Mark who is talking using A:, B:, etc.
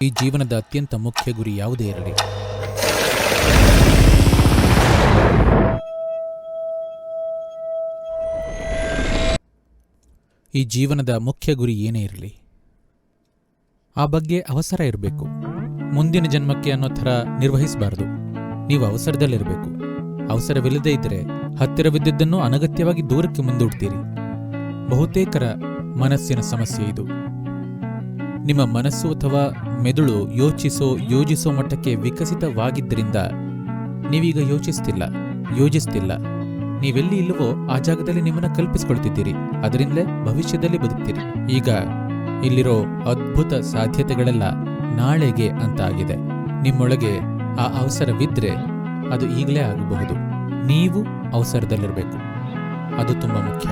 A: ಈ ಜೀವನದ ಅತ್ಯಂತ ಮುಖ್ಯ ಗುರಿ ಯಾವುದೇ ಇರಲಿ, ಈ ಜೀವನದ ಮುಖ್ಯ ಗುರಿ ಏನೇ ಇರಲಿ, ಆ ಬಗ್ಗೆ ಅವಸರ ಇರಬೇಕು. ಮುಂದಿನ ಜನ್ಮಕ್ಕೆ ಅನ್ನೋ ಥರ ನಿರ್ವಹಿಸಬಾರದು. ನೀವು ಅವಸರದಲ್ಲಿರಬೇಕು. ಅವಸರವಿಲ್ಲದೇ ಇದ್ದರೆ ಹತ್ತಿರವಿದ್ದದ್ದನ್ನು ಅನಗತ್ಯವಾಗಿ ದೂರಕ್ಕೆ ಮುಂದೂಡ್ತೀರಿ. ಬಹುತೇಕರ ಮನಸ್ಸಿನ ಸಮಸ್ಯೆ ಇದು. ನಿಮ್ಮ ಮನಸ್ಸು ಅಥವಾ ಮೆದುಳು ಯೋಜಿಸೋ ಮಟ್ಟಕ್ಕೆ ವಿಕಸಿತವಾಗಿದ್ದರಿಂದ ನೀವೀಗ ಯೋಜಿಸ್ತಿಲ್ಲ. ನೀವೆಲ್ಲಿ ಇಲ್ಲವೋ ಆ ಜಾಗದಲ್ಲಿ ನಿಮ್ಮನ್ನ ಕಲ್ಪಿಸಿಕೊಳ್ತಿದ್ದೀರಿ. ಅದರಿಂದಲೇ ಭವಿಷ್ಯದಲ್ಲಿ ಬದುಕ್ತೀರಿ. ಈಗ ಇಲ್ಲಿರೋ ಅದ್ಭುತ ಸಾಧ್ಯತೆಗಳೆಲ್ಲ ನಾಳೆಗೆ ಅಂತ ಆಗಿದೆ. ನಿಮ್ಮೊಳಗೆ ಆ ಅವಸರವಿದ್ರೆ ಅದು ಈಗಲೇ ಆಗಬಹುದು. ನೀವು ಅವಸರದಲ್ಲಿರಬೇಕು. ಅದು ತುಂಬಾ ಮುಖ್ಯ.